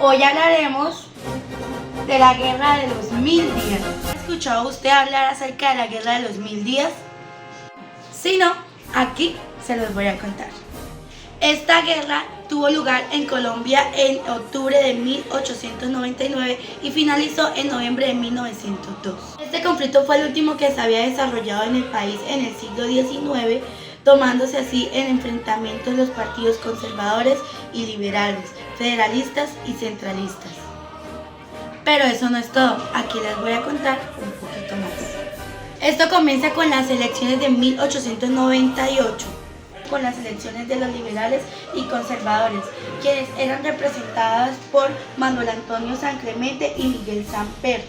Hoy hablaremos de la Guerra de los 1000 días. ¿Ha escuchado usted hablar acerca de la Guerra de los 1000 días? Si no, aquí se los voy a contar. Esta guerra tuvo lugar en Colombia en octubre de 1899 y finalizó en noviembre de 1902. Este conflicto fue el último que se había desarrollado en el país en el siglo XIX, tomándose así en enfrentamientos los partidos conservadores y liberales, federalistas y centralistas. Pero eso no es todo, aquí les voy a contar un poquito más. Esto comienza con las elecciones de 1898, con las elecciones de los liberales y conservadores, quienes eran representadas por Manuel Antonio San Clemente y Miguel Samper.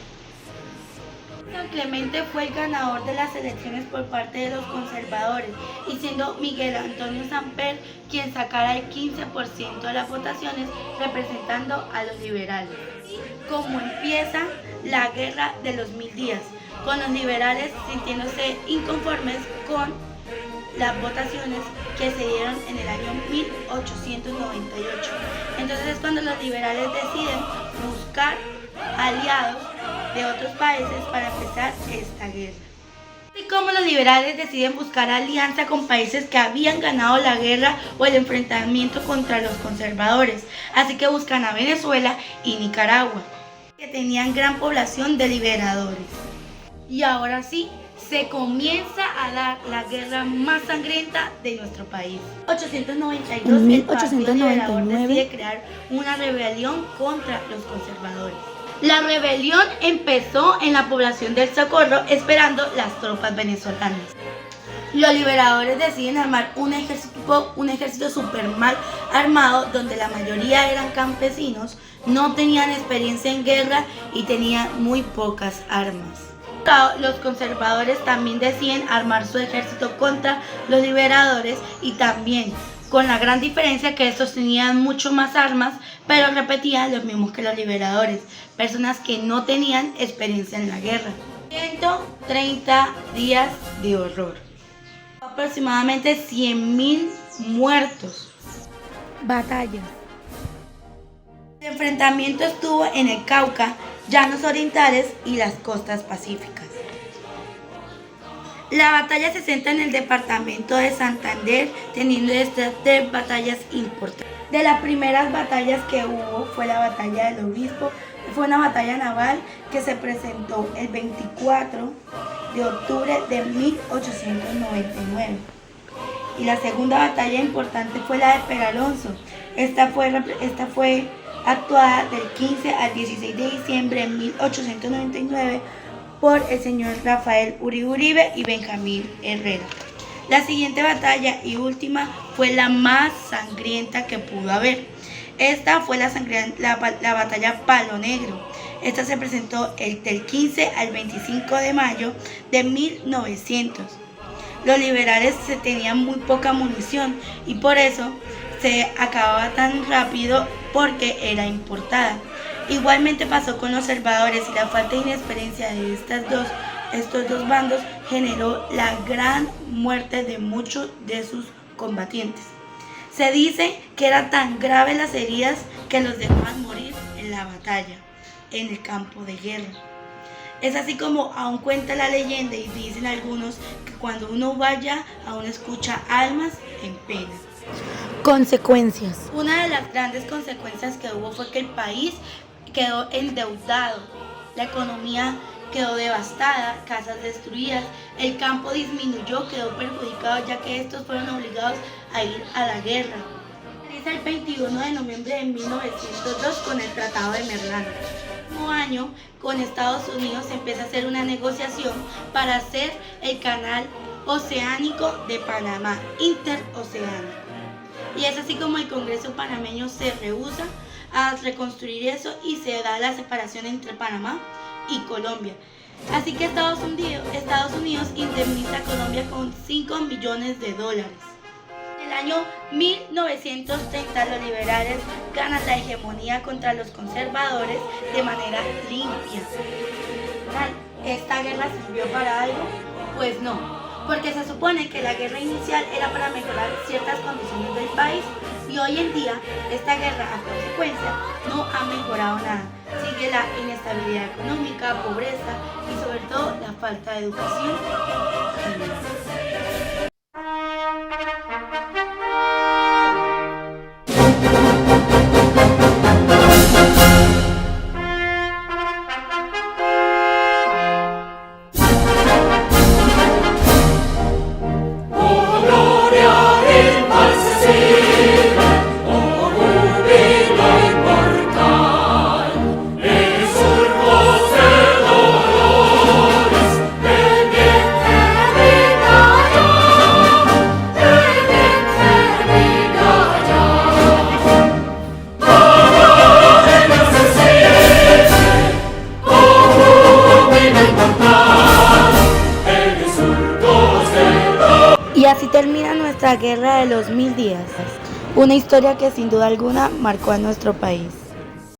San Clemente fue el ganador de las elecciones por parte de los conservadores, y siendo Miguel Antonio Samper quien sacara el 15% de las votaciones, representando a los liberales. Como empieza la Guerra de los 1000 días, con los liberales sintiéndose inconformes con las votaciones que se dieron en el año 1898. Entonces es cuando los liberales deciden buscar aliados de otros países para empezar esta guerra. Y como los liberales deciden buscar alianza con países que habían ganado la guerra o el enfrentamiento contra los conservadores, así que buscan a Venezuela y Nicaragua, que tenían gran población de liberadores. Y ahora sí, se comienza a dar la guerra más sangrienta de nuestro país. En 1892, el Partido Liberador decide crear una rebelión contra los conservadores. La rebelión empezó en la población del Socorro, esperando las tropas venezolanas. Los liberadores deciden armar un ejército super mal armado, donde la mayoría eran campesinos, no tenían experiencia en guerra y tenían muy pocas armas. Los conservadores también deciden armar su ejército contra los liberadores, y también con la gran diferencia que estos tenían mucho más armas, pero repetían los mismos que los liberadores, personas que no tenían experiencia en la guerra. 130 días de horror, aproximadamente 100.000 muertos. Batalla. El enfrentamiento estuvo en el Cauca, Llanos Orientales y las costas pacíficas. La batalla se centra en el departamento de Santander, teniendo estas 3 batallas importantes. De las primeras batallas que hubo fue la batalla del Obispo. Fue una batalla naval que se presentó el 24 de octubre de 1899. Y la segunda batalla importante fue la de Peralonso. Esta fue actuada del 15 al 16 de diciembre de 1899 por el señor Rafael Uribe y Benjamín Herrera. La siguiente batalla y última fue la más sangrienta que pudo haber. Esta fue la batalla Palo Negro. Esta se presentó del 15 al 25 de mayo de 1900. Los liberales tenían muy poca munición y por eso se acababa tan rápido, porque era importada. Igualmente pasó con los conservadores, y la falta de inexperiencia de estos dos bandos generó la gran muerte de muchos de sus combatientes. Se dice que eran tan graves las heridas que los dejaban morir en la batalla, en el campo de guerra. Es así como aún cuenta la leyenda, y dicen algunos que cuando uno vaya, aún escucha almas en pena. Consecuencias. Una de las grandes consecuencias que hubo fue que el país quedó endeudado, la economía quedó devastada, casas destruidas, el campo disminuyó, quedó perjudicado, ya que estos fueron obligados a ir a la guerra. Finaliza el 21 de noviembre de 1902 con el Tratado de Merlano. El mismo año, con Estados Unidos se empieza a hacer una negociación para hacer el canal oceánico de Panamá, interoceánico. Y es así como el Congreso panameño se rehúsa a reconstruir eso, y se da la separación entre Panamá y Colombia. Así que Estados Unidos indemniza a Colombia con $5 millones. En el año 1930 los liberales ganan la hegemonía contra los conservadores de manera limpia. ¿Esta guerra sirvió para algo? Pues no, porque se supone que la guerra inicial era para mejorar ciertas condiciones del país, Y hoy en día, esta guerra a consecuencia no ha mejorado nada. Sigue la inestabilidad económica, pobreza y sobre todo la falta de educación. Y así termina nuestra guerra de los 1000 días, una historia que sin duda alguna marcó a nuestro país.